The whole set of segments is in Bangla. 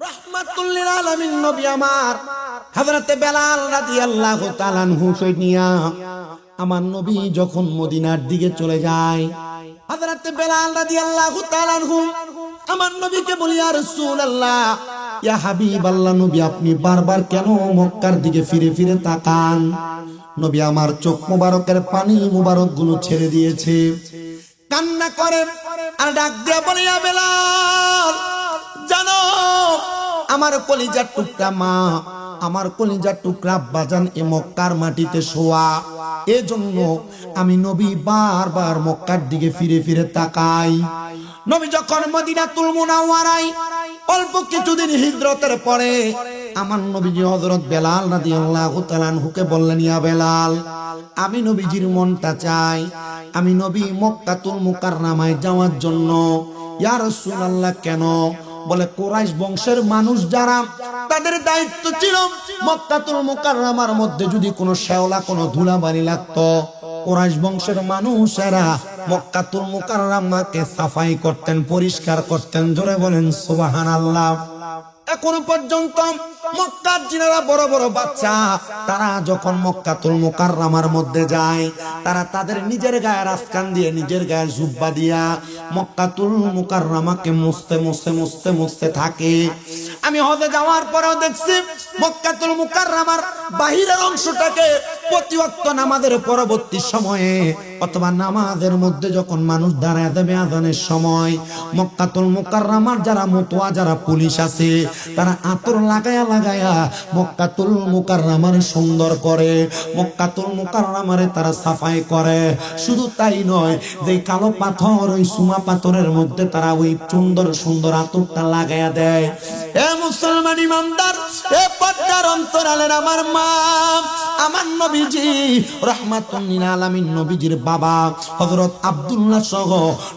রাহমাতুল লিল আলামিন নবী আমার হযরতে বেলাল রাদিয়াল্লাহু তাআলা আনহু নিয়া আমার নবী যখন মদিনার দিকে চলে যায়, হযরতে বেলাল রাদিয়াল্লাহু তাআলা আনহু আমার নবীকে বলি, ইয়া রাসূলুল্লাহ, ইয়া হাবিবাল্লাহ, নবী আপনি বারবার কেন মক্কার দিকে ফিরে ফিরে তাকান? নবী আমার চোখ মুবারকের পানি মুবারক গুলো ছেড়ে দিয়েছে, কান্না করে আর ডাক দিয়ে বলে, ইয়া বেলাল, জানো আমার কলিজার টুকরা মা, আমার কলিজার টুকরা আব্বাজান এ মক্কার মাটিতে শোয়া, এজন্য আমি নবী বারবার মক্কার দিকে ফিরে ফিরে তাকাই। নবী যখন মদিনাতুল মুনাওয়ারায় অল্প কিছুদিন হিজরতের পরে আমার নবীজি হযরত বেলাল রাদিয়াল্লাহু তাআলা আনহুকে বললেন, ইয়া বেলাল, আমি নবীজির মনটা চাই, আমি নবী মক্কাতুল মুকাররমায় যাওয়ার জন্য। ইয়া রাসূলুল্লাহ, কেন? বলে, কুরাইশ বংশের মানুষ যারা, তাদের দায়িত্ব ছিল মক্কাতুল মুকাররমার মধ্যে যদি কোনো শেওলা কোনো ধুলাবালি লাগতো, কুরাইশ বংশের মানুষেরা মক্কাতুল মুকাররমাকে সাফাই করতেন, পরিষ্কার করতেন। জোরে বলেন সুবহানাল্লাহ। এখনো পর্যন্ত মক্কার জিনেরা বড় বড় বাচ্চা, তারা যখন মক্কাতুল মুকাররমার মধ্যে যায়, তারা তাদের নিজের গায়ে রাজকান দিয়ে, নিজের গায়ে জুব্বা দিয়া মক্কাতুল মুকাররমাকে মুছতে মুছতে মুছতে মুছতে থাকে। আমি হজে যাওয়ার পরেও দেখছি মক্কাতুল মুকাররমার বাহিরের অংশটাকে প্রতি ওয়াক্ত নামাজের পরবর্তী সময়ে অথবা নামাজের মধ্যে যখন মানুষ দাঁড়ায় দেবে আযানের সময়, মক্কাতুল মুকাররমার যারা মুতওয়া, যারা পুলিশ আছে, তারা আতর লাগায়া লাগায়া মক্কাতুল মুকাররমার সুন্দর করে, মক্কাতুল মুকাররমারে তারা সাফাই করে। শুধু তাই নয়, যে কালো পাথর, ওই সুমা পাথরের মধ্যে তারা ওই সুন্দর সুন্দর আতরটা লাগায়া দেয়। এ মুসলমান ইমানদার, এ পর্দার অন্তরালের আমার মা, আমার নবীজি রাহমাতুল লিল আলামিন নবীজির বাবা হযরত আব্দুল্লাহ সহ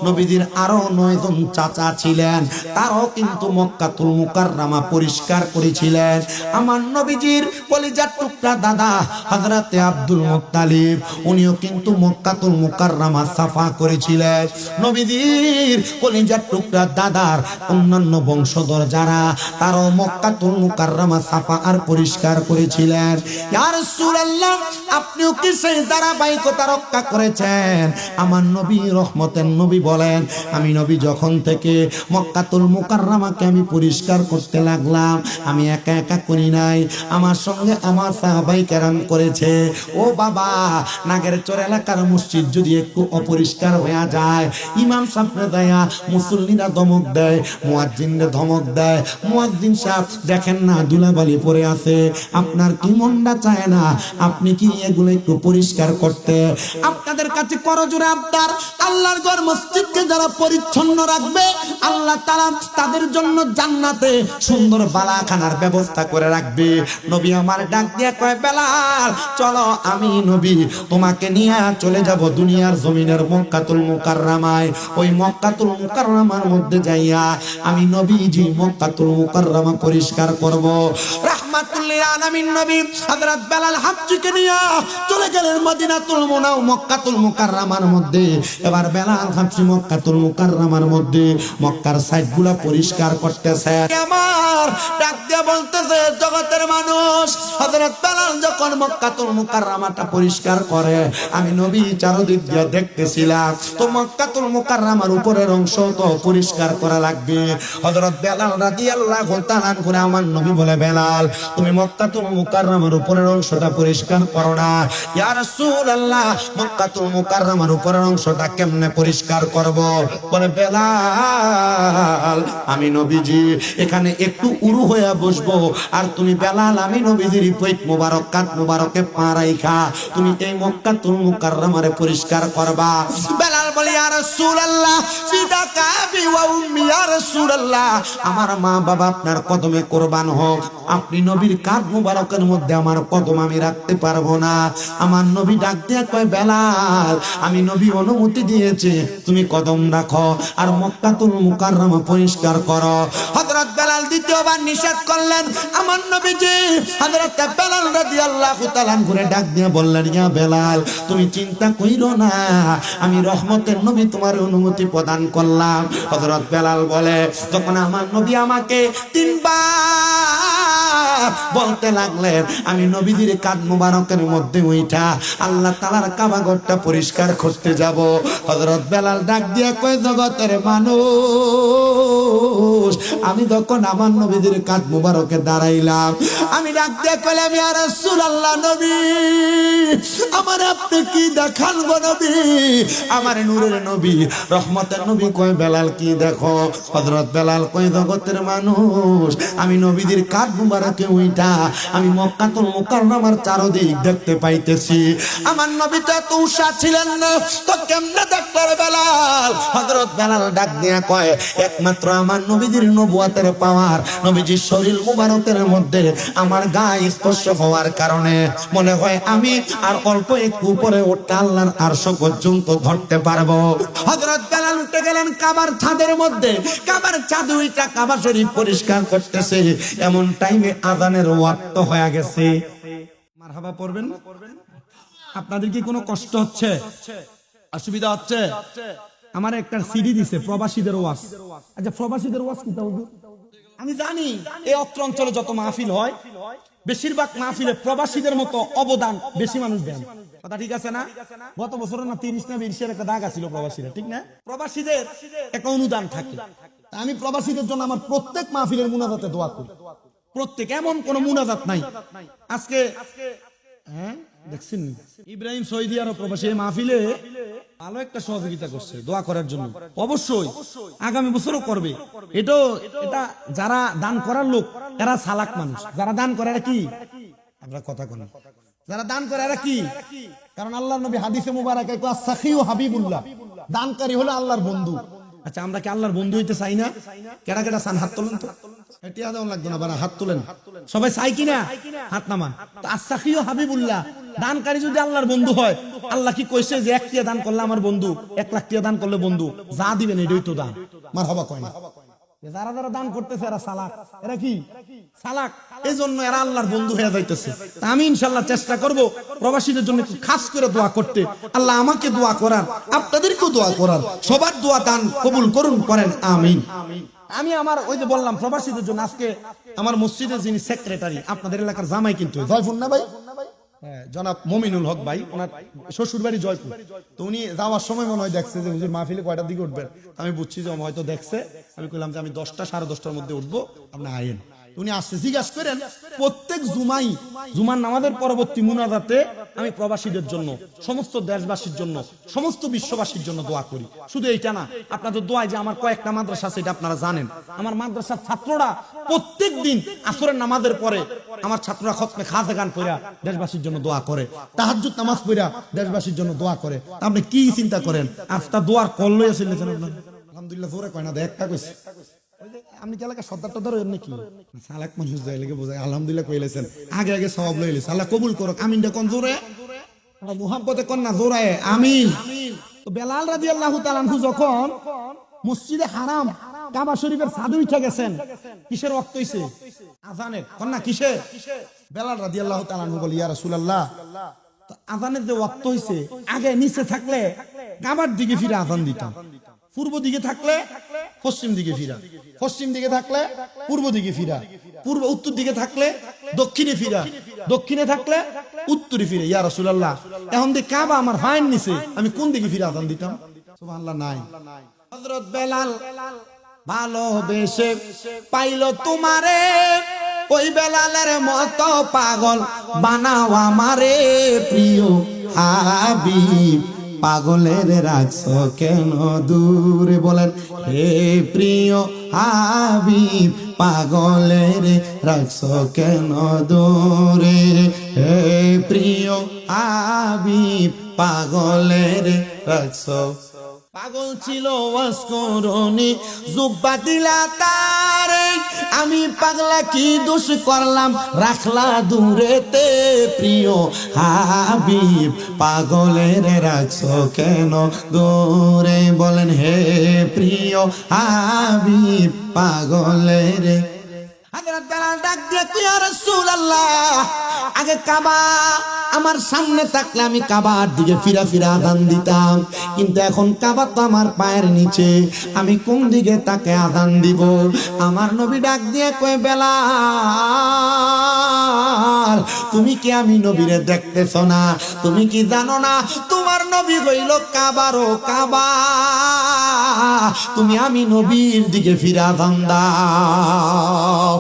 নবীজির আরো 9 জন চাচা ছিলেন, তারাও কিন্তু মক্কাতুল মুকাররমা পরিষ্কার করেছিলেন। আমার নবীজির কলিজার টুকরা দাদা হযরতে আব্দুল মুত্তালিব, উনিও কিন্তু মক্কাতুল মুকাররমা সাফা করেছিলেন। নবীজির কলিজার টুকরা দাদার অন্যান্য বংশধর যারা, তারাও মক্কাতুল মুকাররমা সাফা আর পরিষ্কার করেছিলেন। ইয়া রাসূলুল্লাহ, আপনিও কি সেই ধারাবাহিকতা রক্ষা করেছেন? আমার নবী রহমতের নবী বলেন, আমি নবী যখন থেকে মক্কাতুল মুকাররমাকে আমি পরিষ্কার করতে লাগলাম, আমি একা একা করি নাই, আমার সঙ্গে আমার সাহাবায়ে কেরাম করেছে। ও বাবা, নাগেরচর এলাকার মসজিদ যদি একটু অপরিষ্কার হয়ে যায়, ইমাম সাহেব দেয়া মুসল্লিরা ধমক দেয়, মুয়াজ্জিনরা ধমক দেয়, মুয়াজ্জিন সাহেব দেখেন না ধুলাবালি পড়ে আছে, আপনার কি মনটা চায় না আপনি কি এগুলো একটু পরিষ্কার করতে? আপনাদের কাছে করজোড়ে আবদার, আল্লাহর ঘর মসজিদকে যারা পরিচ্ছন্ন রাখবে, আল্লাহ তাআলা তাদের জন্য জান্নাতে সুন্দর বালাখানার ব্যবস্থা করে রাখবে। নবী আমার ডাক দিয়ে কয়, বেলাল চলো, আমি নবী তোমাকে নিয়ে চলে যাব দুনিয়ার জমিনের মক্কাতুল মুকাররমায়। ওই মক্কাতুল মুকাররমার মধ্যে যাইয়া আমি নবীজি মক্কাতুল মুকাররমা পরিষ্কার করব। রাহমাতুল লিল আলামিন নবী হযরত বেলাল হাবশিকে নিয়ে চলে গেলেন মদিনাতুল মুনাওয়ারা, মক্কাতুল মুকাররমার মধ্যে। এবার বেলাল হাবশি মক্কাতুল মুকাররমার মধ্যে মক্কার সাইডগুলো পরিষ্কার করতেছে। আমার ডাক দিয়ে বলতেছে, জগতের মানুষ, হযরত বেলাল যখন মক্কাতুল মুকাররমাটা পরিষ্কার করে, আমি নবী চারদিক দিয়ে দেখতেছিলাম, তো মক্কাতুল মুকাররমার উপরের অংশ তো পরিষ্কার করা লাগবে। হযরত বেলাল রাদিয়াল্লাহু তাআলা করে আমার নবী বলে, বেলাল তুমি মক্কাতুল মুকাররমার উপরের অংশটা পরিষ্কার করো না। ইয়া রাসূলুল্লাহ, মক্কাতুল মুকাররমার উপরের অংশটা কেমনে পরিষ্কার করব? বলে, বেলাল আমি নবীজি এখানে একটু উরু হয়ে বসবো, আর তুমি বেলাল আমি নবীজির পেট মোবারক, কাঁধ মোবারকে পা রাইখা তুমি এই মক্কাতুল মুকাররমারে পরিষ্কার করবা। বেলাল বলে, ইয়া রাসূলুল্লাহ, ফিদাকা বি ওয়া উম্মি, ইয়া রাসূলুল্লাহ আমার মা বাবা আপনার কদমে কুরবান হোক, আপনি নবীর কাঁধ মোবারকের মধ্যে আমার কদম আমি রাখতে পারবো না। আমার নবী ডাক দিয়ে কয়, বেলাল আমি নবী অনুমতি দিয়েছি, তুমি কদম রাখো আর মক্কাতুল মুকাররমা পরিষ্কার করো। হযরত বেলাল দ্বিতীয়বার নিষেধ করলেন। আমার নবীজি হযরত বেলাল রাদিয়াল্লাহু তাআলা করে ডাক দিয়ে বললেন, ইয়া বেলাল, তুমি চিন্তা কইরো না, আমি রহমতের নবী তোমার অনুমতি প্রদান করলাম। হযরত বেলাল বলে, যখন আমার নবী আমাকে তিনবার বলতে লাগলেন, আমি নবীজির কাঁধ মুবারকের মধ্যে উঠা আল্লাহ তাআলার কাবা ঘরটা পরিষ্কার করতে যাব। হযরত বেলাল ডাক দিয়ে কয়, জগতের মানুষ, আমি যখন আমার নবীজির কাঁধ মুবারকে দাঁড়াইলাম, আমি ডাক দিয়ে কইলাম, ইয়া রাসূলুল্লাহ, নবী আমার আপনি কি দেখান গো নবী, আমার নূরের নবী, রহমতের নবী। কয়, বেলাল কি দেখো? হযরত বেলাল কয়, জগতের মানুষ, আমি নবীজির কাঁধ মুবারকে উঠা আমি মক্কাতুল মুকাররমার চারদিক দেখতে পাইতেছি। আমার নবী তো এত উষা ছিলেন না, তো কেমনে দেখলেন বেলাল? হযরত বেলাল ডাক দিয়া কয়, একমাত্র আমার নবীজির নবুয়তের পাওয়ার, নবীজির শরীর মুবারকের মধ্যে আমার গায়ে স্পর্শ হওয়ার কারণে মনে হয় আমি আর অল্প একটু উপরে উঠতে আল্লাহর আরশ পর্যন্ত ধরতে পারবো। হযরত বেলাল উঠে গেলেন কাবার ছাদের মধ্যে, কাবার ছাদ উইটা কাবা শরীফ পরিষ্কার করতেছে। এমন টাইমে আযানের ওয়াক্ত হয়ে গেছে। মারহাবা পড়বেন। আপনাদের কি কোনো কষ্ট হচ্ছে, অসুবিধা হচ্ছে? আমার একটা সিডি দিছে প্রবাসীদের ওয়াজ। আচ্ছা, প্রবাসীদের ওয়াজ কি তা হুজুর? আমি জানি এই অত্র অঞ্চলে যত মাহফিল হয়, বেশিরভাগ মাহফিলে প্রবাসীদের মতো অবদান বেশি মানুষ দেন। কথা ঠিক আছে না? গত বছর না 30 না 20 একটা দাগ আছিল প্রবাসীরা, ঠিক না? প্রবাসীদের একটা অনুদান থাকে। আমি প্রবাসীদের জন্য আমার প্রত্যেক মাহফিলের মুনাজাতে দোয়া করি। প্রত্যেক, এমন কোন মুনাজাত নাই। আজকে হ্যাঁ দেখছেন ইব্রাহিম সৌদি আরব প্রবাসী মাহফিলে ভালো একটা সহযোগিতা করছে দোয়া করার জন্য। অবশ্যই আগামী বছরও করবে। এটা যারা দান করার লোক এরা চালাক মানুষ। যারা দান করে এরা কি, আমরা কথা বলি, যারা দান করে এরা কি? কারণ আল্লাহর নবী হাদিসে মুবারাকে কয়, সাখিউ হাবিবুল্লাহ, দানকারী হলো আল্লাহর বন্ধু। আচ্ছা, আমরা কি আল্লাহর বন্ধু হইতে চাই না? কেডা কেডা চান? হাত তোলেন তো। এটা আদাও লাগবে না, বারা হাত তোলেন। সবাই চাই কিনা? হাত নামান। তো আসাখিও হাবিবুল্লাহ, দানকারী যদি আল্লাহর বন্ধু হয়, আল্লাহ কি কইছে যে 1 টাকা দান করলে আমার বন্ধু, 1 লাখ টাকা দান করলে বন্ধু? যা দিবেন এটাই তো দান। মারহাবা কয় না? যারা যারা দান করতেছে এরা চালাক। এরা কি চালাক? এই জন্য এরা আল্লাহর বন্ধু হয়ে যাইতেছে। আমি ইনশাআল্লাহ চেষ্টা করব প্রবাসীদের জন্য একটু খাস করে দোয়া করতে। আল্লাহ আমাকে দোয়া করার, আপনাদেরকেও দোয়া করার, সবার দোয়া দান কবুল করুন, করেন আমিন। আমি আমার ওই যে বললাম প্রবাসীদের জন্য, আজকে আমার মসজিদের যিনি সেক্রেটারি, আপনাদের এলাকার জামাই কিন্তু জয়পুর না ভাই, জনাব মমিনুল হক ভাই, ওনার শ্বশুর বাড়ি জয়পুর। তো উনি যাওয়ার সময় মনে হয় দেখছে যে হুজুর মাহফিলে কয়টার দিকে উঠবেন। আমি বুঝছি যে হয়তো দেখছে। আমি কইলাম যে আমি 10টা সাড়ে 10টার মধ্যে উঠবো, আপনি আয়েন। উনি আসছে, জিজ্ঞাসা করেন প্রত্যেক জুমার নামাজের পরবর্তী মুনাজাতে আমি প্রবাসীদের জন্য, সমস্ত দেশবাসীর জন্য, সমস্ত বিশ্ববাসীর জন্য দোয়া করি। শুধু এইটা না, আপনাদের দোয়ায় যে আমার কয়েকটা মাদ্রাসা আছে, এটা আপনারা জানেন। আমার মাদ্রাসার ছাত্ররা প্রত্যেক দিন আসরের নামাজের পরে আমার ছাত্ররা খতমে খাজা গান পড়া দেশবাসীর জন্য দোয়া করে, তাহাজ্জুদ নামাজ পড়া দেশবাসীর জন্য দোয়া করে। আপনি কি চিন্তা করেন? আজটা দোয়ার কল লইয়াছেন আপনার? আলহামদুলিল্লাহ জোরে কয় না, একটা কইছে। আপনি কি এলাকা সর্দার টর্দার হইেন নাকি? সালাক মানুষ যাই লেগে বোঝায় আলহামদুলিল্লাহ কইলেছেন, আগে আগে সওয়াব লইলেছে। আল্লাহ কবুল করুক। আমিনটা কোন জোরে, মুহাব্বতে কোন না জোরায় আমিন। তো বেলাল রাদিয়াল্লাহু তাআলা আনহু যখন মসজিদে হারাম কাবা শরীফের ছাদে উঠে গেছেন, কিসের ওয়াক্ত হইছে? আযানের। কোন না কিসের? বেলাল রাদিয়াল্লাহু তাআলা আনহু বলে, ইয়া রাসূলুল্লাহ, তো আযানের যে ওয়াক্ত হইছে, আগে নিচে থাকলে কাবার দিকে ফিরে আযান দিতাম, পূর্ব দিকে থাকলে পশ্চিম দিকে ফিরা, পশ্চিম দিকে থাকলে পূর্ব দিকে ফিরা, উত্তর দিকে থাকলে দক্ষিণে ফিরা, দক্ষিণে থাকলে উত্তরে ফিরে। ইয়া রাসূলুল্লাহ, এখন যে কাবা আমার ফাইন নিছে, আমি কোন দিকে ফিরে আযান দিতাম? সুবহানাল্লাহ নাই। হযরত বেলাল ভালোবেসে পাইলো তোমারে, ওই বেলালের মতো পাগল বানাও আমারে প্রিয় হাবিব, পাগলের রাখছো কেন দূরে? বলেন, হে প্রিয় হাবিব, পাগলের রাখছো কেন দূরে? হে প্রিয় হাবিব, পাগলের রাখছো। পাগল ছিল ওয়াসকরণী জুব্বা দিলা তারে, আমি পাগলা কি দোষ করলাম রাখলা দূরেতে? প্রিয় হাবিব, পাগলের রাখছো কেন দূরে? বলেন, হে প্রিয় হাবিব, পাগলের হযরত বেলাল ডাক দিয়ে কয় ইয়া রাসূলুল্লাহ, আগে কাবা আমার সামনে থাকলে আমি কাবার দিকে ফিরা ফিরা আযান দিতাম, কিন্তু এখন কাবা তো আমার পায়ের নিচে, আমি কোন দিকে তাকে আযান দিব? আমার নবী ডাক দিয়ে কয় বেলাল, তুমি কি আমি নবীরে দেখতেছ না? তুমি কি জানো না তোমার নবী হইল কাবারও কাবা? তুমি আমি নবীর দিকে ফিরা আযান দাও।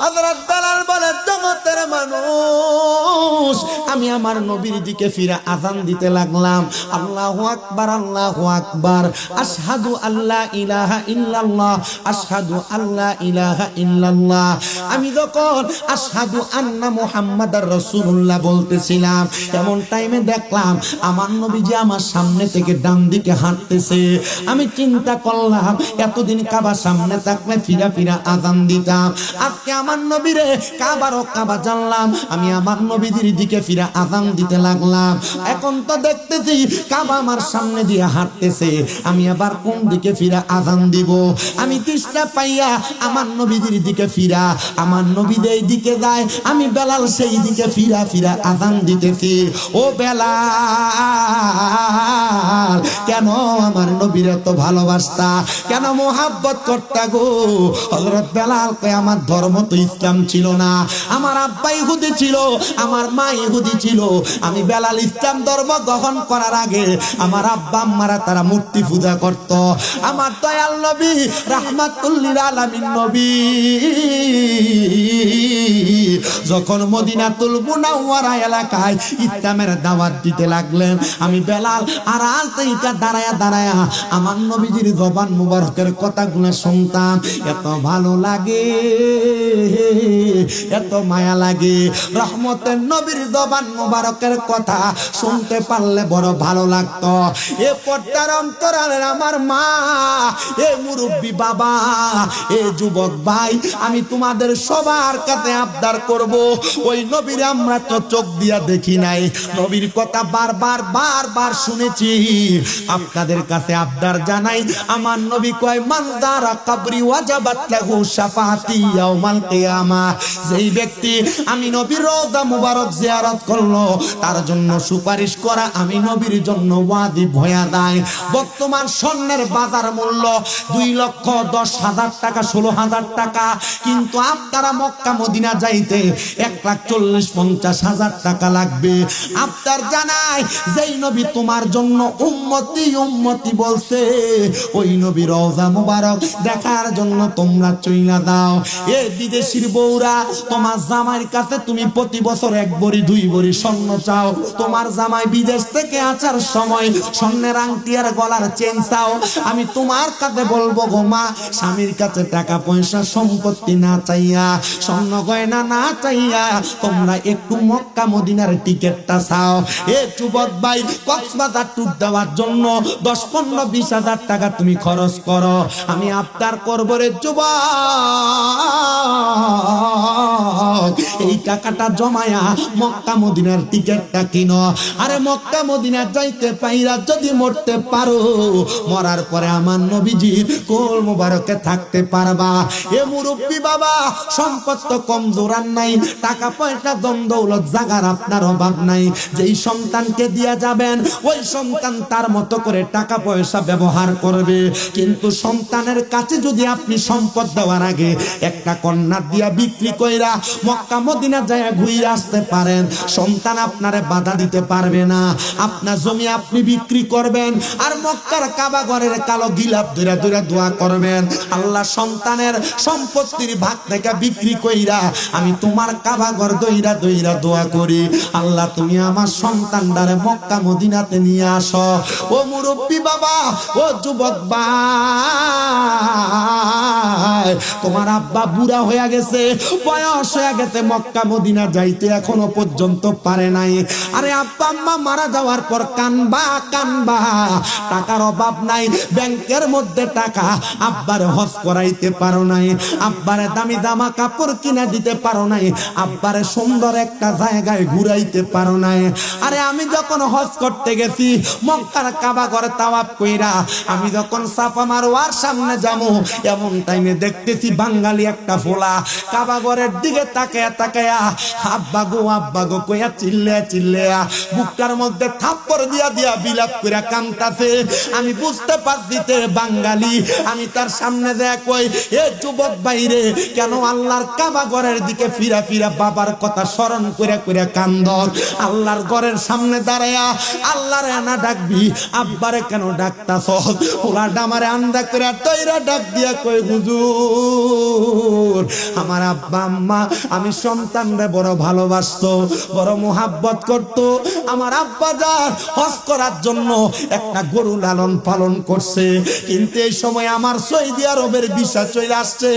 হযরত বেলাল বলে, জগতের মানুষ, আমি আমার নবীর দিকে ফিরে আযান দিতে লাগলাম। আল্লাহু আকবার, আল্লাহু আকবার, আশহাদু আল্লা ইলাহা ইল্লাল্লাহ, আশহাদু আল্লা ইলাহা ইল্লাল্লাহ। আমি যখন আশহাদু আন্না মুহাম্মাদার রাসূলুল্লাহ বলতেছিলাম, এমন টাইমে দেখলাম আমার নবীজি আমার সামনে থেকে ডান দিকে হাঁটতেছে। আমি চিন্তা করলাম, এতদিন কাবা সামনে থাকলে ফিরা ফিরা আযান দিতাম, আজকে আমার নবীরে কাবারও কাবা জানলাম, আমি আমার নবীর দিকে ফিরে আযান দিতে লাগলাম। এখন তো দেখতেছি কাবা আমার সামনে দিয়ে হাঁটতেছে, আমি আবার কোন দিকে ফিরে আযান দিব? আমি তৃষ্ণা পাইয়া আমার নবীর দিকে ফিরা, আমার নবীদের দিকে যায়, আমি বেলাল সেই দিকে ফিরা ফিরা আযান দিতেছি। ও বেলাল, কেন আমার নবীর এত ভালোবাসতা, কেন মোহাব্বত করতা গো? হযরত বেলাল কয়, আমার ধর্ম তো ইসলাম ছিল না, আমার আব্বা ইহুদি ছিল, আমার মা ইহুদি ছিল। আমি বেলাল ইসলাম ধর্ম গ্রহণ করার আগে আমার আব্বা আম্মারা তারা মূর্তি পূজা করত। আমার দয়াল নবী রাহমাতুল লিল আলামিন নবী যখন মদিনাতুল মুনাওয়ারা এলাকায় ইসলামের দাওয়াত দিতে লাগলেন, আমি বেলাল আড়াল থেকে দাঁড়ায়া দাঁড়ায়া আমার নবীজির জবান মুবারকের কথাগুলো শুনতাম। এত ভালো লাগে, এত মায়া লাগে। রহমতের নবীর জবান মুবারকের কথা শুনতে পারলে বড় ভালো লাগতো। এ পর্দার অন্তরালের আমার মা, এ মুরব্বী বাবা, এ যুবক ভাই, আমি তোমাদের সবার কাছে আবদার করব, ওই নবীর আমরা তো চোখ দিয়া দেখি নাই, নবীর কথা বারবার বারবার শুনেছি, আপনাদের কাছে আবদার জানাই। আমার নবী কয়, মান যারা কবরি ওয়াজাবাত লাহু শাফাআতি ইয়াউমাল কিয়ামা, যেই ব্যক্তি আমি নবীর রওজা মুবারক জিয়ারত করলো, তার জন্য সুপারিশ করা আমি নবীর জন্য ওয়াজিব হয়ে যায়। বর্তমান স্বর্ণের বাজার মূল্য 2,10,000 টাকা, 16,000 টাকা, কিন্তু আপনারা মক্কা মদিনা যাইতে 1,40,50,000 টাকা লাগবে। আপনার জানাই, যেই নবী তোমার জন্য উম্মতি উম্মতি বলছে, ওই নবীর রওজা মুবারক দেখার জন্য তোমরা চইলা দাও। এ বিদেশির বউরা, তোমার জামাইয়ের কাছে তুমি প্রতি বছর 1 ভরি 2 ভরি স্বর্ণ চাও, তোমার জামাই বিদেশ থেকে আসার সময় স্বর্ণের আংটি আর গলার চেন চাও। আমি তোমার কাছে বলবো গো মা, স্বামীর কাছে টাকা পয়সা সম্পত্তি না চাইয়া, স্বর্ণ গয়না না চাইয়া, তোমরা একটু মক্কা মদিনার টিকেটটা চাও। এ যুবক ভাই, কক্সবাজার ট্যুর দেওয়ার জন্য 10-15-20,000 টাকা তুমি খরচ করো, আমি আবদার করবো রে যুবক, এই টাকাটা জমায়া মক্কা মদিনার টিকেটটা কিনো। আরে মক্কা মদিনা যাইতে পাইরা যদি মরতে পারো, মরার পরে আমার নবীজির কোল মুবারকে থাকতে পারবা। এ মুরব্বী বাবা, সম্পদ তো কম জোরান নাই, টাকা পয়সা দম দৌলত জাগার আপনার অভাব নাই। যেই সন্তানকে দিয়া যাবেন, ওই সন্তান তার মতো করে টাকা পয়সা ব্যবহার করবে, কিন্তু সন্তানের কাছে যদি আপনি সম্পদ দেওয়ার আগে একটা কন্যা দিয়া বিক্রি কইরা মক্কা মদিনা যায় ঘুরে আসতে পারেন, সন্তান আপনারে বাধা দিতে পারবে না। আপনার জমি আপনি বিক্রি করবেন, আর মক্কার কাবা ঘরের কালো গিলাপ ধরে ধরে দোয়া করবেন, আল্লাহ সন্তানের সম্পত্তির ভাগ থেকে বিক্রি কইরা আমি তোমার কাবা ঘর দইরা দইরা দোয়া করি, আল্লাহ তুমি আমার সন্তানটারে মক্কা মদিনাতে নিয়ে আসো। ও মুরব্বী বাবা, ও যুবক ভাই, তোমার আব্বা বুড়া হয়ে গেছে, বয়স হয়ে গেছে, মক্কা মদিনা যাইতে এখনো পর্যন্ত পারে নাই। আরে আব্বা আম্মা মারা যাওয়ার পর কানবা কানবা, টাকার অভাব নাই, ব্যাংকের মধ্যে টাকা, আব্বারে হজ করাইতে পারো নাই, আব্বারে দামি জামা কাপড় কিনে দিতে পারো নাই, আব্বারে সুন্দর একটা জায়গায় ঘুরাইতে পারো নাই। আরে আমি যখন হজ করতে গেছি মক্কার কাবা ঘরে তাওয়াফ কইরা, আমি যখন সাফা মারওয়ার সামনে যাবো, এমন টাইমে দেখতেছি বাঙালি একটা ফোলা কাবা ঘরের দিকে তাকায়া তাকায়া আব্বা গো কইয়া চিল্লেয়া বুকটার মধ্যে থাপ্পড় দিয়া বিলাপ কইরা কামতাছে। আমি বুঝতে পারছি তে বাঙালি। আমি তার সামনে দেয়া কই, এ যুবক বাইরে কেন আল্লাহর কাবা ঘরের দিকে ফিরা বাবার কথা স্মরণ কইরা কান্দ? আল্লাহর ঘরের সামনে দাঁড়ায়া আল্লাহরে না ডাকবি, আব্বারে কেন ডাকতাছ? ওরা ডামারে আন্দা করে তৈরা ডাক দিয়া কই, হুজুর আমার আব্বা আম্মা আমি সন্তানরে বড় ভালোবাসতো, বড় মোহাব্বত করতো। আমার আব্বা যান হজ করার জন্য একটা গরু লালন পালন করছে, কিন্তু এই সময় আমার সৌদি আরবের ভিসা চলে আসছে।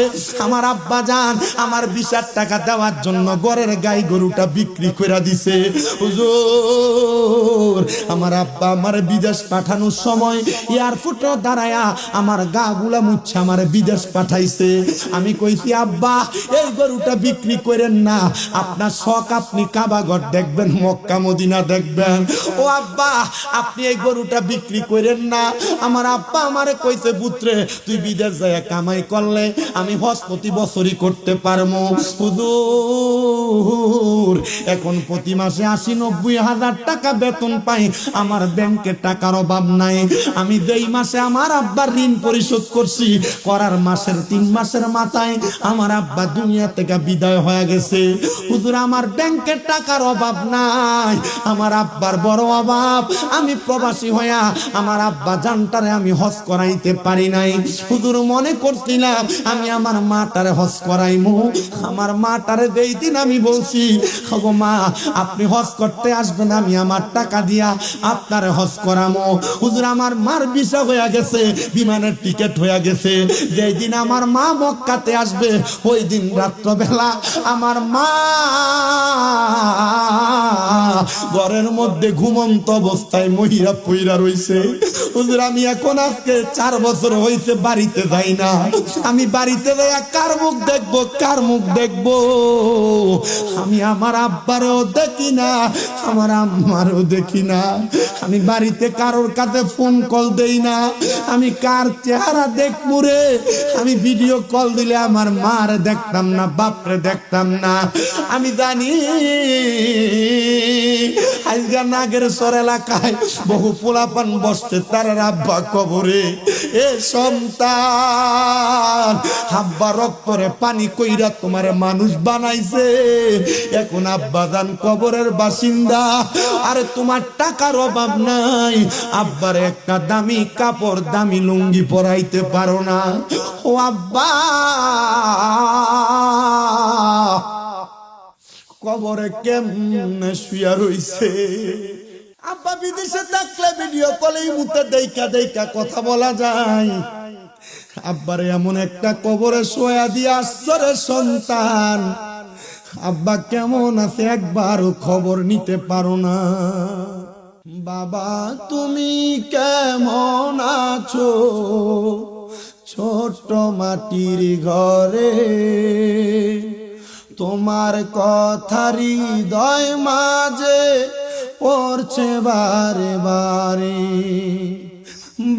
আমার আব্বা যান আমার ভিসার টাকা দেওয়ার জন্য ঘরের গাই গরুটা বিক্রি করে দিছে। হুজুর আমার আব্বা আমার বিদেশ পাঠানোর সময় এয়ারপোর্টে দাঁড়ায়া আমার গা গুলা মুচ্ছে আমার বিদেশ পাঠাইছে। আমি কইছি আব্বা এই গরুটা বিক্রি করেন না, আপনার শখ আপনি কাবা ঘর দেখবেন, মক্কা মদিনা দেখবেন। ও আব্বা আপনি এই গরুটা বিক্রি করেন না। আমার আব্বা আমারে কইছে, পুত্রে তুই বিদেশ যায় কামাই করলে আমি হজ প্রতি বছরই করতে পারবো। হুজুর এখন প্রতি মাসে 80-90 হাজার টাকা বেতন পাই, আমার ব্যাংকে টাকার অভাব নাই। আমি যেই মাসে আমার আব্বার ঋণ পরিশোধ করছি, করার মাসের 3 মাসের মাথায় আমার আব্বা দুনিয়া থেকে বিদায় হয়ে গেছে। হুজুর আমার ব্যাংকে টাকার অভাব নাই, আমার আব্বার বড় অভাব। আমি প্রবাসী হইয়া আমার আব্বা জানটারে আমি হজ করাইতে পারি নাই। হুজুর মনে করছিলাম আমি আমার মাটারে হজ করাইমু। আমার মাটারে যেই দিন আমি বলছি, ওগো মা আপনি হজ করতে আসবেন, আমি আমার টাকা দিয়া আপনারে হজ করামো। হুজুর আমার মার ভিসা হয়ে গেছে, বিমানের টিকিট হয়ে গেছে। যেই দিন আমার মা মক্কাতে আসবে ওই দিন রাত্রবেলা আমার মা ঘরের মধ্যে ঘুমন্ত অবস্থায় মহিলা পইরা রইছে। হুজুর আমি এখন আজকে 4 বছর হইছে বাড়িতে যাই না। আমি বাড়িতে যাইয়া কার মুখ দেখবো? আমি আমার আব্বারও দেখি না, আমার আম্মারও দেখি না। আমি বাড়িতে কারোর কাছে ফোন কল দেই না। আমি কার চেহারা দেখবো রে? আমি ভিডিও কল দিলে আমার মারে দেখতাম না, বাপরে দেখতাম না। আমি জানি আজকে নাগের সর এলাকায় বহু পোলাপান বসছে, তার আব্বা কবরে। এ সন্তান আব্বা রক্তরে পানি কইরা তোমারে মানুষ বানাইছে, এখন আব্বা জান কবরের বাসিন্দা। আরে তোমার টাকার অভাব নাই, আব্বার একটা দামি কাপড় দামি লুঙ্গি পরাইতে পারো না। ও আব্বা কবরে কেমনে শুয়া রইছে। আব্বা বিদেশে থাকলে ভিডিও কলেই মুতে দেইকা কথা বলা যায়। আব্বারে এমন একটা কবরে শোয়া দিয়ে আসছে রে সন্তান, আব্বা কেমন আছে একবারও খবর নিতে পারো না। বাবা তুমি কেমন আছো ছোট মাটির ঘরে? তোমার কথা হৃদয় মাঝে পড়ছে বারে বারে।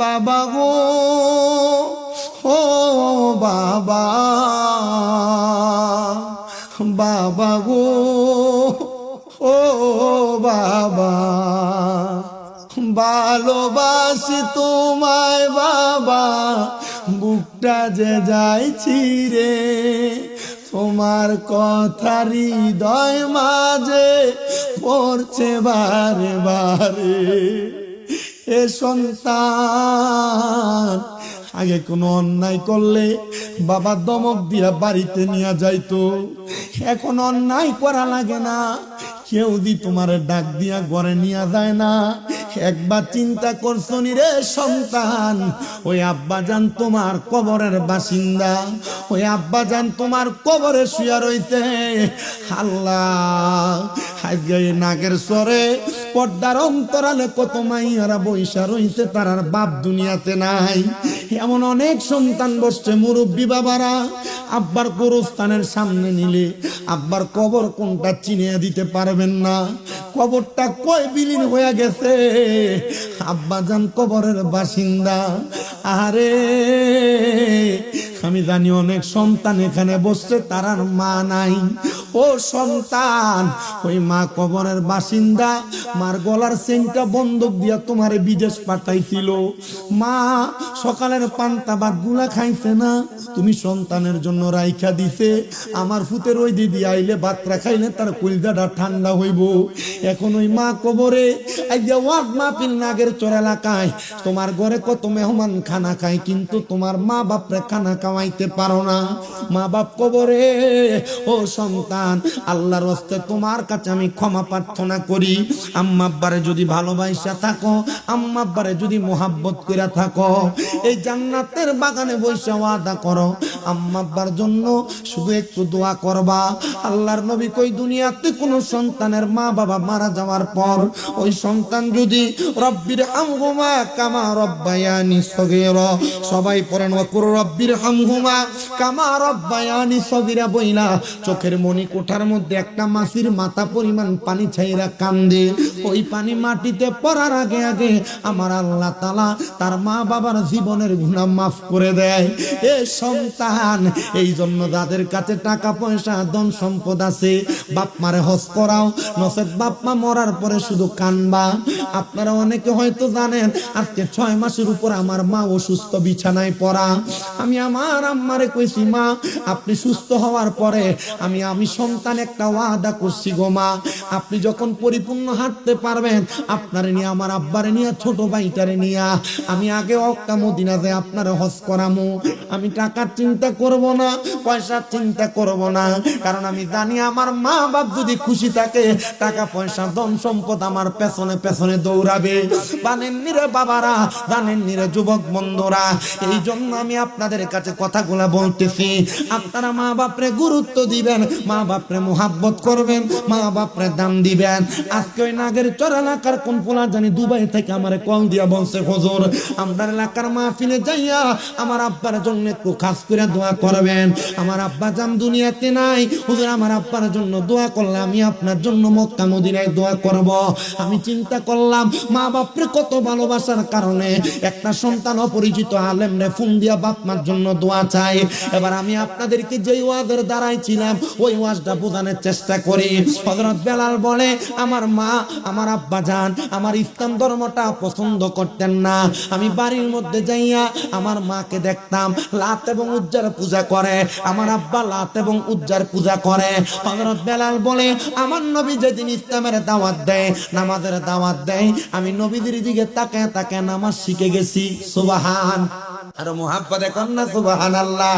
বাবা গো ও বাবা, বাবা গো ও বাবা, ভালোবাসি তোমায় বাবা, বুকটা যে যাইছি রে। তোমার কথা হৃদয় মাঝে পড়ছে বারে বারে। এ সন্তান আগে কোনো অন্যায় করলে বাবা দমক দিয়া বাড়িতে নিয়ে যাইতো, এখন অন্যায় করা লাগে না, কেউ দি তোমার ডাক দিয়া ঘরে নিয়ে যায় না। একবার চিন্তা করছো নি রে সন্তান, ওই আব্বা জান তোমার কবরের বাসিন্দা, ওই আব্বা জান তোমার কবরে শুয়া রইতে। আল্লাহ আজকে নাগের সরে পর্দার অন্তরালে কত মাইয়ারা বৈশা রইছে, তার বাপ দুনিয়াতে নাই। এমন অনেক সন্তান বসছে, মুরব্বী বাবারা আব্বার গোরস্থানের সামনে নিলে আব্বার কবর কোনটা চিনিয়ে দিতে পারবেন না। কবরটা কয় বিলীন হয়ে গেছে, আব্বা জান কবরের বাসিন্দা। আরে আমি জানি অনেক সন্তান এখানে বসছে তার আর মা নাই। ও সন্তান, ওই মা কবরের বাসিন্দা, মার গলার চেনটা বন্ধক দিয়া তোমারে বিদেশ পাঠাইছিল। মা সকালের পান্তা ভাত গুলা খাইছে না, তুমি সন্তানের জন্য রাইখা দিছে। আমার ফুতের ওই দিদি আইলে ভাতটা খাইলে তার কলিজাটা ঠান্ডা হইব। এখন ওই মা কবরে আইয়া ওয়াজ মাহফিল নাগের চর এলাকায় তোমার ঘরে কত মেহমান খানা খায়, কিন্তু তোমার মা বাপরে খানা খাওয়াইতে পারো না। মা বাপ কবরে। ও সন্তান, আল্লাহর হস্তে তোমার কাছে আমি ক্ষমা প্রার্থনা করি। আম্মা আব্বারে যদি ভালোবাসা থাকো, আম্মা আব্বারে যদি মোহাব্বত কইরা থাকো, এই জান্নাতের বাগানে বইসা ওয়াদা করো আম্মা আব্বার জন্য শুধু একটু দোয়া করবা। আল্লাহর নবী কই, দুনিয়াতে কোন সন্তানের মা বাবা মারা যাওয়ার পর ওই সন্তান যদি রব্বির হামহুমা কামা রব্বায়ানি সগীরা, সবাই পড়েন ওয়াকুর রব্বির হামহুমা কামা রব্বায়ানি সগীরা বইলা চোখের মনি কোঠার মধ্যে একটা মাছির মাথা পরিমাণ পানি ছাইরা কান্দে, ওই পানি মাটিতে পড়ার আগে আগে আমার আল্লাহ তাআলা তার মা বাবার জীবনের গুনাহ মাফ করে দেয়। এ সন্তান, এই জন্য যাদের কাছে টাকা পয়সা ধন সম্পদ আছে, বাপ মারে হজ করাও, নচেত বাপ মা মরার পরে শুধু কানবা। আপনারা অনেকে হয়তো জানেন, আজকে 6 মাসের উপর আমার মা অসুস্থ, বিছানায় পড়া। আমি আমার আম্মারে কইছি, মা আপনি সুস্থ হওয়ার পরে আমি সন্তান একটা ওয়াদা করছি গো মা, আপনি যখন পরিপূর্ণ হাঁটতে পারবেন আপনারে নিয়ে, আমার আব্বারে নিয়ে, ছোট ভাইটারে নিয়ে আমি আগে মক্কা মদিনা যাই আপনারে হজ করামু। আমি টাকার চিন্তা করব না, পয়সার চিন্তা করব না, কারণ আমি জানি আমার মা বাপ যদি খুশি থাকে, টাকা পয়সা ধন সম্পদ আমার পেছনে পেছনে দৌড়াবে। জানেননি রে বাবারা, জানেননি রে যুবক বন্ধুরা, এই জন্য আমি আপনাদের কাছে কথাগুলা বলতেছি। আপনারা মা বাপরে গুরুত্ব দিবেন, মা বাপরে মোহাব্বত করবেন, মা বাপরে দাম দিবেন। আজকে ওই নাগের চর এলাকার কোন পোলা জানি দুবাই থেকে আমারে কল দিয়া বলছে, হুজুর আমরা এলাকার মাহফিলে যাইয়া আমার আব্বার জন্য একটু খাস করে দোয়া করবেন। আমার আব্বা জান দুনিয়াতে নাই, হুজুর আমার আব্বার জন্য দোয়া করলে আমি আপনার জন্য মক্কা মদিনায় দোয়া করব। আমি চিন্তা করলাম মা বাপরে কত ভালোবাসার কারণে একটা সন্তান অপরিচিত আলেম রে ফোন দিয়া বাপ মার জন্য দোয়া চাই। এবার আমি আপনাদেরকে যেই ওয়াজের দ্বারাই ছিলাম ওই ওয়াজটা বোঝানোর চেষ্টা করি। হযরত বেলাল বলে, আমার মা আমার আব্বা জান আমার ইসলাম ধর্মটা পছন্দ করতেন না। আমি বাড়ির মধ্যে যাইয়া আমার মাকে দেখতাম লাত এবং উজ্জার পূজা করে, আমার আব্বা লাত এবং উজ্জার পূজা করে। হযরত বেলাল বলে, আমার নবী যেদিন ইসলামের দাওয়াত দেয়, নামাজের দাওয়াত দেয়, আমি নবীদের দিকে তাকায় তাকায় নামাজ শিখে গেছি। সুবহান, আর মুহাব্বত এখন না সুবহানাল্লাহ।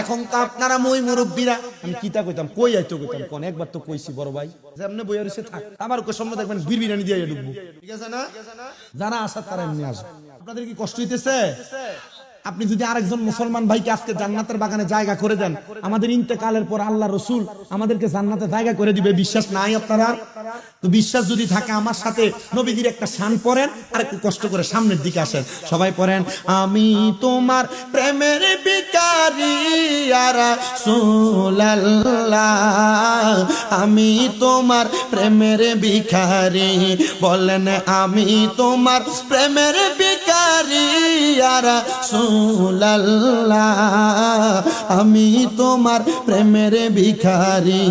এখন তো আপনারা মই মুরব্বীরা, আমি কিতা কইতাম, কই আইতো কইতাম, কোন একবার তো কইছি বড় ভাই, যেমনে বইয়া রইছে থাক, আমার কো সামনে দেখবেন বিড়বিড়ানি দিয়ে ঢুকবো, ঠিক আছে না? যারা আসা তারা এমনি আসবে। আপনাদের কি কষ্ট হইতেছে? আপনি যদি আরেকজন মুসলমান ভাইকে আজকে জান্নাতের বাগানে জায়গা করে দেন, আমাদের ইন্তেকালের পর আল্লাহ রসুল আমাদেরকে জান্নাতে জায়গা করে দিবে, বিশ্বাস নাই আপনারা? তো বিশ্বাস যদি থাকে আমার সাথে নবীজির একটা শান পড়েন, আর একটু কষ্ট করে সামনের দিকে আসেন, সবাই পড়েন, আমি তোমার প্রেমের ভিখারি ইয়া রাসূলুল্লাহ, আমি তোমার প্রেমের ভিখারি, বলেন আমি তোমার প্রেমের ভিখারি ইয়া রাসূলুল্লাহ, আমি তোমার প্রেমের ভিখারি,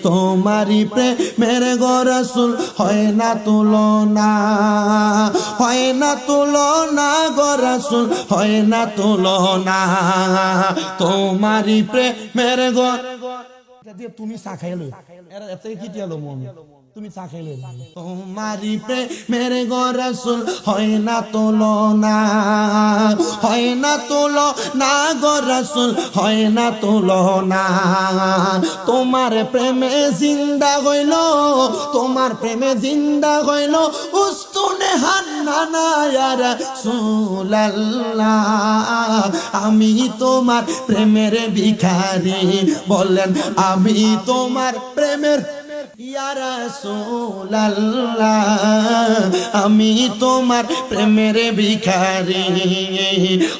তোমারই প্রেমের গো রাসূল হয় না তুলনা, হয় না তুলনা গো রাসূল হয় না তুলনা, তোমারই প্রেমের গো। তুমি চা খাইলো এত কি দিলো মন, তুমি চা খাইলে, তোমারই প্রেমের গো রাসূল হয় না তুলনা, হয় না তুলনা গো রাসূল হয় না তুলনা, তোমার প্রেমে জিন্দা হইল, তোমার প্রেমে জিন্দা হইল উস্তুনে হান্নানা ইয়া রাসূলুল্লাহ, আমি তোমার প্রেমের ভিখারি, বলেন আমি তোমার প্রেমের ইয়া রাসূলুল্লাহ আমি তোমার প্রেমের ভিখারি,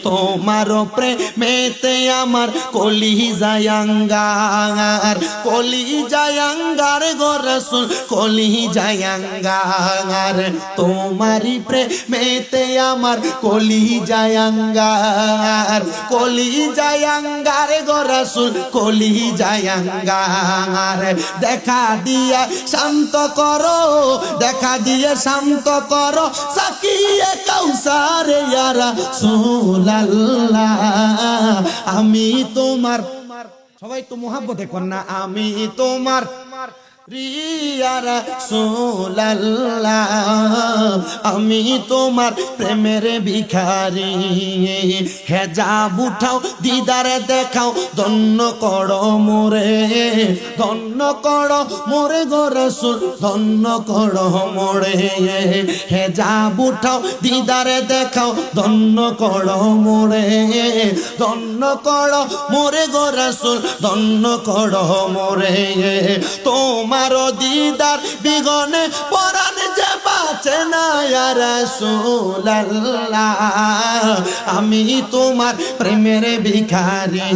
তোমার প্রেমেতে আমার কলিজায় আঙ্গার, কলিজায় আঙ্গার গো রাসূল, কলিজায় আঙ্গার, তোমারই প্রেমেতে আমার কলিজায় আঙ্গার, কলিজায় আঙ্গার গো রাসূল, কলিজায় আঙ্গার। দেখা দিয়া শান্ত করো, দেখা দিয়ে শান্ত করো সাকিয়ে কাউসার ইয়া রাসূলুল্লাহ আমি তোমার, সবাই তো মুহাব্বতে কর না, আমি তোমার ইয়া রাসূলুল্লাহ আমি তোমার প্রেমের ভিখারি, হেজাব উঠাও দিদারে দেখাও ধন্য করো মোরে, ধন্য করো মোরে গো রাসূল, ধন্য করো মোরে, হেজাব উঠাও দিদারে দেখাও ধন্য করো মোরে, ধন্য করো মোরে গো রাসূল, ধন্য করো মোরে। তোমার দিদার বিগনে পরাণ যে বাঁচে না ইয়া রাসূলুল্লাহ আমি তোমার প্রেমের ভিখারি,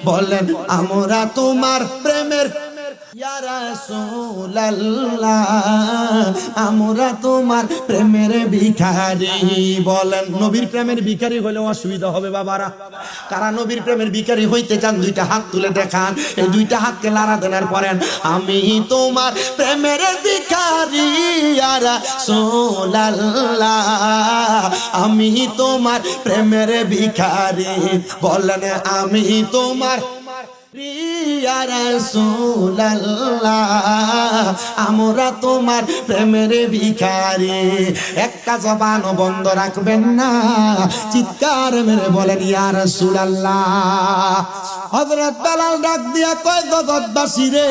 বলেন আমরা তোমার প্রেমের ইয়া রাসূলুল্লাহ আমরা তোমার প্রেমের ভিখারি। বলেন নবীর প্রেমের ভিখারি হলে অসুবিধা হবে বাবারা? কারা নবীর প্রেমের ভিখারি হইতে চান দুইটা হাত তুলে দেখান, এই দুইটা হাতকে লাড়া দেনার পরেন আমি তোমার প্রেমের ভিখারি ইয়া রাসূলুল্লাহ আমি তোমার প্রেমের ভিখারি, বলেন আমি তোমার ইয়া রাসূলুল্লাহ আমরা তোমার প্রেমের ভিখারি। একটা জবান বন্ধ রাখবেন না, চিৎকার মেরে বলেন ইয়া রাসূলুল্লাহ। হযরত বেলাল ডাক দিয়া কয় জগৎবাসী রে,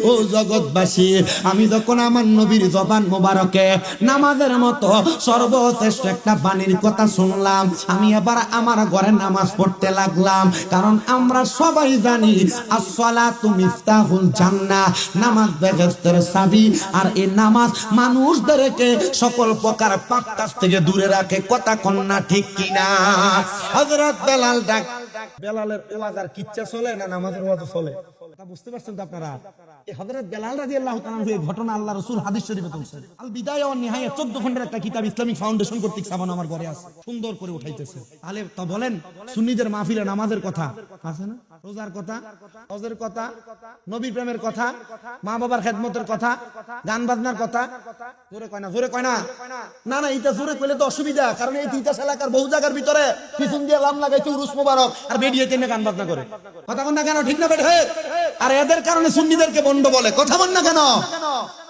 ও জগৎবাসী আমি যখন আমার নবীর জবান মোবারকে নামাজের মতো সর্বশ্রেষ্ঠ একটা বাণীর কথা শুনলাম, আমি এবার আমার ঘরে নামাজ পড়তে লাগলাম, কারণ আমরা সবাই জানি আসসালাতু মিফতাহুল জান্নাহ, নামাজ বেহেশতের চাবি, আর এই নামাজ মানুষদেরকে সকল প্রকার পাপ কাজ থেকে দূরে রাখে। কথা কন্যা ঠিক কিনা? হযরত বেলাল ডাক, বেলালের ওয়াজ আর কিচ্ছা চলে না নামাজের ওয়াজ চলে, তা বুঝতে পারছেন তো আপনারা? এই হযরত বেলাল রাদিয়াল্লাহু তাআলা এই ঘটনা আল্লাহ রাসূল হাদিস শরীফে বলছেন। আল বিদায়া ওয়ান নিহায়া 14 খণ্ডের একটা কিতাব ইসলামিক ফাউন্ডেশন কর্তৃক ছাপানো আমার ঘরে আছে, সুন্দর করে উঠাইতেছে। তাহলে তা বলেন সুন্নিদের মাহফিলে নামাজের কথা আছে না, রোজার কথা, হজের কথা, নবী প্রেমের কথা, মা বাবার খেদমতের কথা, গান বাজনার কথা, জোরে কয় না, জোরে কয় না, না না এটা জোরে কইলে তো অসুবিধা, কারণ এই তিতাস এলাকার বহু জায়গার ভিতরে পিছন দিয়ে লাম লাগাইছে উরুস মোবারক আর বেরিয়ে তেনে গান বাজনা করে। কথা বল না কেন? ঠিক না বেঠে? আর এদের কারণে সুন্নিদেরকে বন্ড বলে। কথা বল না কেন?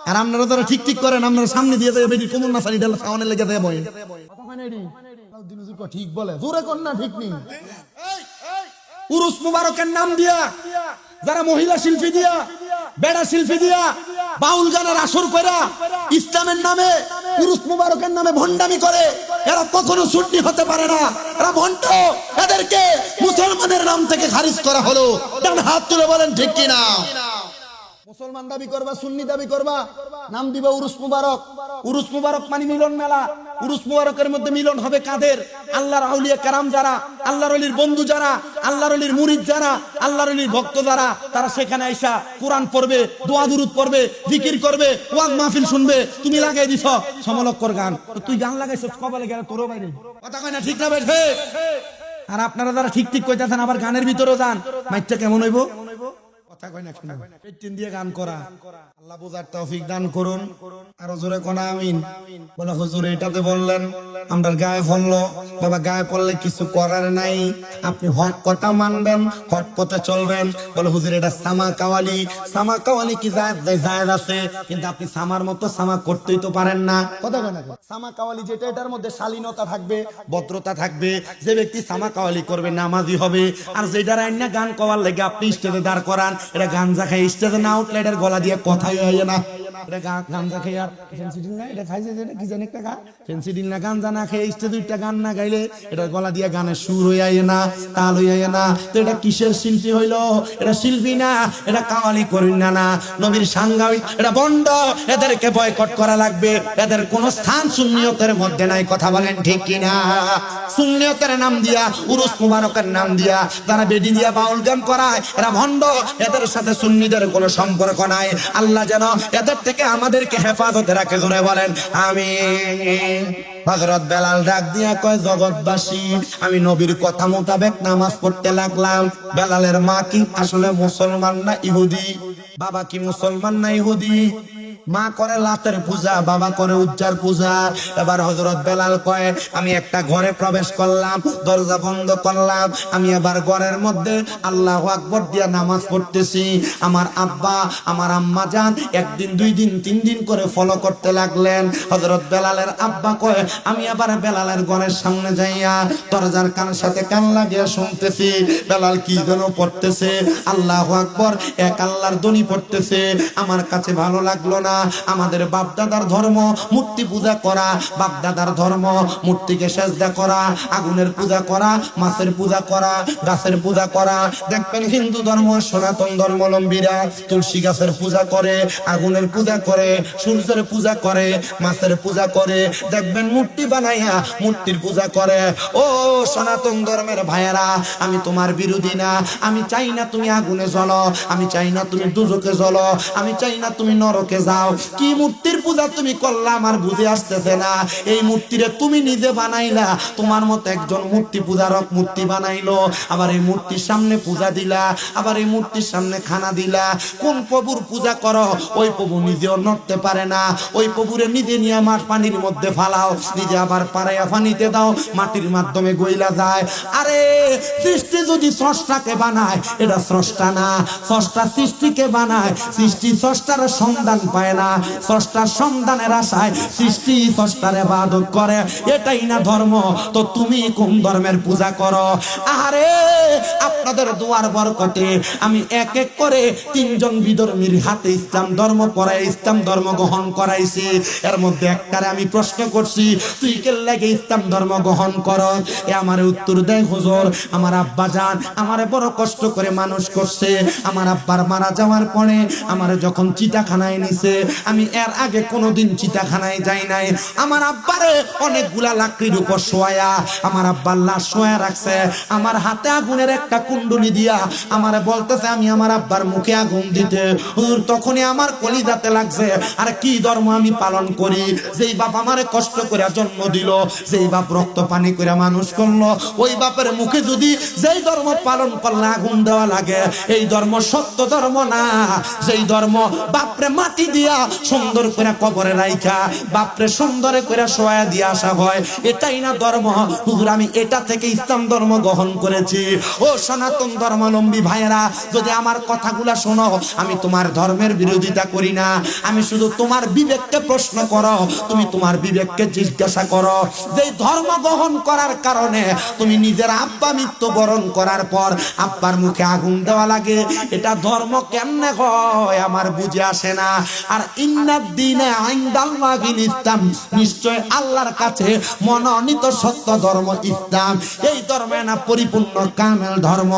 আর আপনারা যারা ঠিক ঠিক করেন আপনারা সামনে দিয়ে দেবে বেটি কোমর না সারি ডাল সামনে লেগে দেয় বই। কথা মানে এডি দিনজুর কো ঠিক বলে, জোরে কোন না ঠিক নেই। উরুস মুবারকের নাম দিয়া যারা মহিলা শিল্পী দিয়া, বেড়া শিল্পী দিয়া, বাউল গানের আসর কইরা ইসলামের নামে উরুস মুবারকের নামে ভণ্ডামি করে, এরা কখনো সুন্নি হতে পারে না, এরা ভণ্ড। এদেরকে মুসলমানের নাম থেকে খারিজ করা হলো। ডান হাত তুলে বলেন ঠিক কি না? মুসলমান দাবি করবা, সুন্নি দাবি করবা, নাম দিবা উরুস মুবারক। উরুস মুবারক মানে মিলন মেলা। উরুস মুবারকের মধ্যে মিলন হবে কাদের? আল্লাহর আউলিয়া কেরাম যারা, আল্লাহর ওলির বন্ধু যারা, আল্লাহর ওলির মুরিদ যারা, আল্লাহর ওলির ভক্ত যারা, তারা সেখানে আইসা কোরআন পড়বে, দোয়া দুরুদ পড়বে, জিকির করবে, ওয়াজ মাহফিল শুনবে। তুমি লাগাই দিছ সমালোচকর গান, তুই গান লাগাইছ কপালে গেলে তোরও বাইরে। কথা কয় না ঠিক না বেঠে? আর আপনারা যারা ঠিক ঠিক কইতাছেন আবার গানের ভিতরেও যান, মাইকটা কেমন হইব? কথা কয় না শুনুন, পেটিন দিয়ে গান করা। আল্লাহ বুঝার তৌফিক দান করুন। আরো জোরে কোন আমিন। বলে হুজুর এটাতে বললেন আমরা গায়ে পড়লো, বাবা গায়ে পড়লে কিছু করার নাই, আপনি হক কথা মানবেন, হক পথে চলবেন। বলে হুজুর এটা সামা কাওয়ালি। সামা কাওয়ালি কি জায়েজ আছে, কিন্তু আপনি সামার মতো সামা করতেই তো পারেন না। কথা কয় না? সামা কাওয়ালি যেটা, এটার মধ্যে শালীনতা থাকবে, ভদ্রতা থাকবে। যে ব্যক্তি সামা কাওয়ালি করবে নামাজি হবে। আর যেটা রান্না গান কওয়ার লাগে আপনি স্টেজে দাঁড় করান, এটা গাঞ্জা খাই স্টেজে না উঠলে এটার গলা দিয়ে কথাই হয় না। এটা গাঞ্জা খাই আর এটা খাইছে যেটা কি জানি একটা ফেন্সিডিল না গান জানা খেয়ে স্টেজে দুইটা গান না গাইলে এটা গলা দিয়ে গানের সুর হইয়াই না, তাল হইয়াই না। তো এটা কিসের শিল্পী হইলো? এটা শিল্পী না, এটা কাওয়ালি করিন না, নবীর সাংঘাই, এটা বন্ড। এদেরকে বয়কট করা লাগবে। এদের কোনো স্থান সুন্নিয়তের মধ্যে নাই। কথা বলেন ঠিক কিনা? সুন্নিয়তের নাম দিয়া, উরুস মুবারকের নাম দিয়া তারা বেডি দিয়া বাউল গান করায়, এরা ভণ্ড। এদের সাথে সুন্নিদের কোনো সম্পর্ক নাই। আল্লাহ যেন এদের থেকে আমাদেরকে হেফাজতে রাখে। জোরে বলেন আমিন। হযরত বেলাল ডাক দিয়া কয়, জগৎবাসী, আমি নবীর কথা মোতাবেক নামাজ পড়তে লাগলাম। বেলালের মা কি আসলে মুসলমান না ইহুদি? বাবা কি মুসলমান না ইহুদি? মা করে লাতের পূজা, বাবা করে উজ্জার পূজা। এবার হযরত বেলাল কয়, আমি একটা ঘরে প্রবেশ করলাম, দরজা বন্ধ করলাম, আমি এবার ঘরের মধ্যে আল্লাহু আকবার দিয়া নামাজ পড়তেছি। আমার আব্বা আমার আম্মা জান একদিন, 2 দিন, 3 দিন করে ফলো করতে লাগলেন। হযরত বেলালের আব্বা কয়, আমি আবার বেলালের ঘরের সামনে যাইয়া দরজার কানের সাথে কান লাগিয়ে শুনতেছি বেলাল কি যেন পড়তেছে। আল্লাহু আকবার, এক আল্লাহর ধ্বনি পড়তেছে। আমার কাছে ভালো লাগলো না। আমাদের বাপ দাদার ধর্ম মূর্তি পূজা করা, বাপ দাদার ধর্ম মূর্তিকে সেজদা করা, আগুনের পূজা করা, মাছের পূজা করা, গাছের পূজা করা। দেখবেন হিন্দু ধর্ম, সনাতন ধর্মাবলম্বীরা তুলসী গাছের পূজা করে, আগুনের পূজা করে, সূর্যের পূজা করে, মাছের পূজা করে। দেখবেন মূর্তি বানাইয়া মূর্তির পূজা করে। ও সনাতন ধর্মের ভাইয়েরা, আমি তোমার বিরোধী না। আমি চাই না তুমি আগুনে জ্বলো, আমি চাই না তুমি দুজকে জ্বলো, আমি চাই না তুমি নরকে যাও। কি মূর্তির পূজা তুমি করলা আমার বুঝে আসতেছে না। এই মূর্তিরে তুমি নিজে বানাইলা, তোমার মতো একজন মূর্তি পূজারক মূর্তি বানাইলো, আবার এই মূর্তির সামনে পূজা দিলা, আবার এই মূর্তির সামনে খানা দিলা। কোন প্রভুর পূজা করো? ওই প্রভু নিজেও নড়তে পারে না। ওই প্রভুরে নিজে নিয়ে মাঠ পানির মধ্যে ফালাও, নিজে আবার পাড়াইয়া পানিতে দাও, মাটির মাধ্যমে গইলা যায়। আরে সৃষ্টি যদি স্রষ্টাকে বানায়, এটা স্রষ্টা না। স্রষ্টা সৃষ্টিকে বানায়, সৃষ্টি স্রষ্টার সন্ধান পায় না। স্রষ্টার সন্ধানের আশায় সৃষ্টি স্রষ্টার ইবাদত করে, এটাই না ধর্ম। তো তুমি কোন ধর্মের পূজা করো? আরে আপনাদের দুয়ার বরকতে আমি এক এক করে 3 জন বিধর্মীর হাতে ইসলাম ধর্ম পড়াই, ইসলাম ধর্ম গ্রহণ করাইছি। এর মধ্যে একটারে আমি প্রশ্ন করছি, তুই কে লাগে ইসলাম ধর্ম গ্রহণ করো? এ আমার উত্তর দেয়, হুজুর আমার আব্বা জান আমারে বড় কষ্ট করে মানুষ করছে। আমার আব্বার মারা যাওয়ার পরে আমারে যখন চিতাখানায় নিছে, আমি এর আগে কোনোদিন চিতাখানায় যাই নাই। আমার আব্বারে অনেকগুলা লাকড়ির উপর শোয়া, আমার আব্বার লাশ শোয়া রাখছে। আমার হাতে আগুনের একটা কুণ্ডলি দিয়া আমারে বলতেছে আমি আমার আব্বার মুখে আগুন দিতে। হুজুর তখনই আমার কলিজাতে লাগছে, আর কি ধর্ম আমি পালন করি? যেই বাপ আমারে কষ্ট করে জন্ম দিল, যেই বাপ রক্ত পানি করে মানুষ করলো, ওই বাপের মুখে যদি যেই ধর্ম পালন করলে আগুন দেওয়া লাগে, এই ধর্ম সত্য ধর্ম না। যেই ধর্ম বাপরে মাটি দিয়া সুন্দর করে কবরে রাইখা বাপরে সুন্দর করে শোয়া দিয়ে আসা হয়, এটাই না ধর্ম। হুজুর আমি এটা থেকে ইসলাম ধর্ম গ্রহণ করেছি। ও সনাতন ধর্মাবলম্বী ভাইয়েরা, যদি আমার কথাগুলা শোনো, আমি তোমার ধর্মের বিরোধিতা করি না। আমি শুধু তোমার বিবেককে প্রশ্ন করো, তুমি তোমার বিবেককে জিজ্ঞাসা করো, যে ধর্ম গ্রহণ করার কারণে তুমি নিজের আব্বা মৃত্যুবরণ করার পর আব্বার মুখে আগুন দেওয়া লাগে, এটা ধর্ম কেমনে হয় আমার বুঝে আসে না। আর ইন্নাদ দীনে ইনদাল্লাহিল ইসলাম, নিশ্চয় আল্লাহর কাছে মনোনীত সত্য ধর্ম ইসলাম। এই ধর্মে না পরিপূর্ণ কামেল ধর্ম,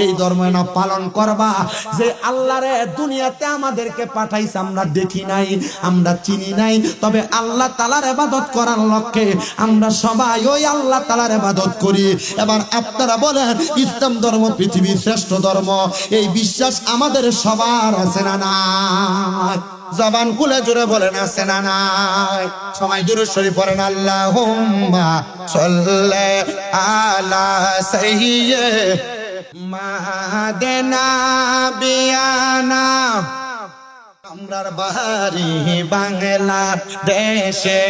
এই ধর্মে না পালন করবা। যে আল্লাহরে দুনিয়াতে আমাদেরকে পাঠাইছে আমরা দেখি নাই, আমরা চিনি নাই, তবে আল্লাহ তাআলার ইবাদত করার লক্ষ্যে আমরা সবাই ওই আল্লাহ তাআলার ইবাদত করি। এবার আপনারা বলেন, ইসলাম ধর্ম পৃথিবীর শ্রেষ্ঠ ধর্ম, এই বিশ্বাস আমাদের সবার আছে না নাই? জবান খুলে জোরে বলেন আছে না নাই? সবাই দুরূদ শরীফ পড়েন, আল্লাহুম্মা সাল্লি আলা সাইয়্যিদিনা বিয়ানা। আমরার বাড়ি বাংলাদেশে,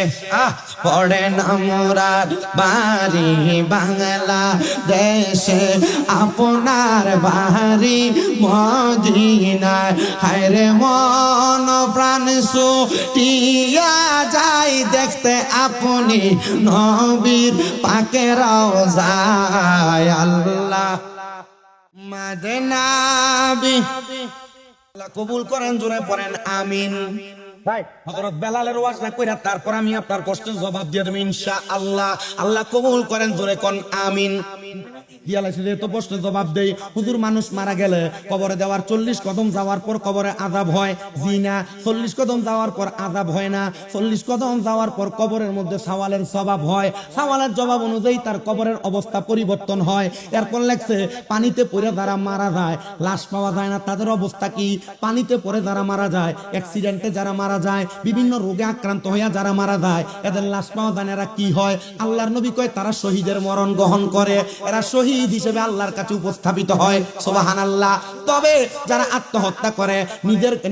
পড়েন আমরার বাড়ি বাংলাদেশে, আপনার বাড়ি মদিনায়। হায়রে মন প্রাণ ছুটিয়া যাই দেখতে আপনি নবীর পাকের রওজায়। আল্লাহ মদিনা কবুল করেন, জোরে পড়েন আমিন। হযরত বেলালের ওয়াজ না কইরা তারপর আমি আপনার প্রশ্নের জবাব দিয়ে দেব ইনশাআল্লাহ। আল্লাহ কবুল করেন, জোরে কোন আমিন। তো প্রশ্নের জবাব দেই, হুজুর মানুষ মারা গেলে কবরে দেওয়ার 40 কদম যাওয়ার পর কবরে আযাব হয়, জি না। 40 কদম যাওয়ার পর আযাব হয় না। 40 কদম যাওয়ার পর কবরের মধ্যে সওয়ালের জবাব হয়, সওয়ালের জবাব অনুযায়ী তার কবরের অবস্থা পরিবর্তন হয়। এরপর লেখছে পানিতে পড়ে যারা মারা যায়, লাশ পাওয়া যায় না, তাদের অবস্থা কি? পানিতে পড়ে যারা মারা যায়, অ্যাক্সিডেন্টে যারা মারা যায়, বিভিন্ন রোগে আক্রান্ত হইয়া যারা মারা যায়, এদের লাশ পাওয়া যায় না, এরা কি হয়? আল্লাহর নবী কয় তারা শহীদের মরণ গ্রহণ করে, এরা শহীদ হিসেবে আল্লাহর কাছে উপস্থাপিত হয়। সুবহানাল্লাহ। তবে যারা আত্মহত্যা করে,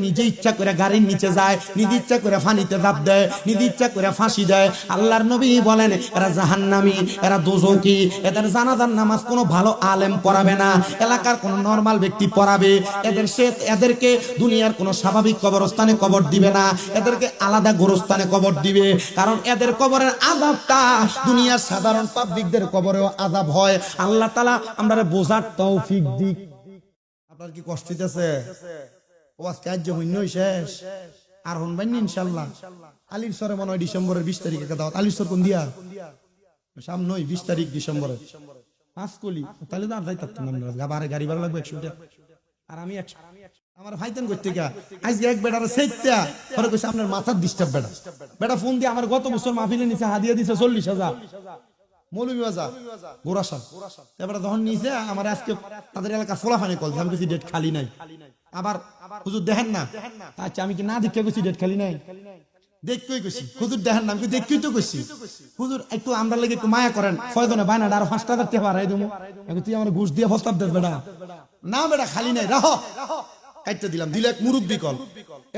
নিজে ইচ্ছা করে গাড়ির নিচে যায়, নিজে ইচ্ছা করে পানিতে ঝাঁপ দেয়, নিজে ইচ্ছা করে ফাঁসি দেয়, আল্লাহর নবী বলেন এরা জাহান্নামী, এরা দোজখী। এদের জানাজার নামাজ কোনো ভালো আলেম পড়াবে না, এলাকার কোনো নরমাল ব্যক্তি পড়াবে। এদেরকে দুনিয়ার কোনো স্বাভাবিক কবরস্থানে কবর দিবে না, এদেরকে আলাদা গোরস্থানে কবর দিবে। কারণ এদের কবরের আযাবটা দুনিয়ার সাধারণ পাবলিকদের কবরেও আযাব হয়। আল্লাহ তাআলা আমরা বোঝার তৌফিক দিক। আপনার কি কষ্ট হইতেছে? ওয়াজ কাজ হইন শেষ আর হনবেন ইনশাআল্লাহ। আলীর সরে মনে হয় ডিসেম্বরের 20 তারিখে দাওয়াত। আলীর সর কোন দিয়া? সামনেই 20 তারিখ ডিসেম্বরের। পাঁচকলি তাহলে তো আর যাইতে পারতাম না, আবার গাড়ি ভাড়া লাগবে 100 টাকা। আর আমি আমার ভাইতেন করতে গা আজকে এক বেটার সেইটা পরে কইছে আপনার মাথার ডিস্টার্ব বেটা। বেটা ফোন দিয়ে আমার গত বছর মাহফিলে নিচে হাদিয়া দিছে 40,000 মৌলভী বাজার গোরাসা। এবারে যখন নিয়েছে আমার আজকে তাদের এলাকা ফোলাফানি কল, আমি কিছু ডেট খালি নাই। আবার হুজুর দেখেন না, আচ্ছা আমি কি না দেখে গেছি ডেট খালি নাই? দেখতেই গেছি হুজুর দেখেন না, আমি দেখতেই তো গেছি। হুজুর একটু আমরা লেগে একটু মায়া করেন, ফয়জনে বায়না আরো 5 টাকা টাকা বাড়াই দেবো, তুই আমার ঘুষ দিয়ে প্রস্তাব দেস বেটা। না বেটা খালি নাই, রাহ কাটতে দিলাম। দিলে এক মুরব্বী কল,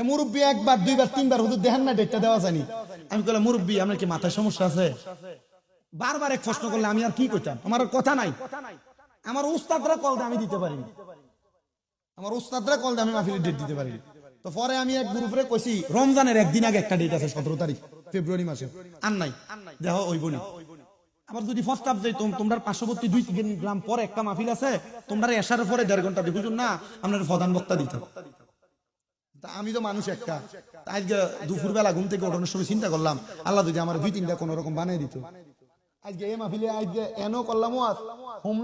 এ মুরব্বী একবার দুইবার তিনবার হুজুর দেখেন না ডেটটা দেওয়া যায়নি। আমি বললাম মুরব্বী আপনার কি মাথায় সমস্যা আছে? বারবার এক প্রশ্ন করলে আমি আর কি করতাম? আমার আর কথা নাই। আমার উস্তাদরা কল দিয়ে আমি দিতে পারি, আমার উস্তাদরা কল দিয়ে আমি মাহফিলের ডেট দিতে পারি। তো পরে আমি এক গ্রুপে কইছি রমজানের একদিন আগে একটা ডেট আছে 17 তারিখ ফেব্রুয়ারি মাসে, আর নাই দেখো ওই বনি। আবার যদি প্রস্তাব যাই তোমরা পার্শ্ববর্তী 2 গ্রাম পরে একটা মাহফিল আছে, তোমরা এসার পরে 1.5 ঘন্টা দেখুন না আপনার প্রধান বক্তা দিতে। তা আমি তো মানুষ একটা, আজকে দুপুর বেলা ঘুম থেকে ওঠানোর সময় চিন্তা করলাম আল্লাহ যদি আমার 2-3টা কোন রকম বানিয়ে দিত। আজকে এই মাহফিলে আজকে এনও করলাম, হোম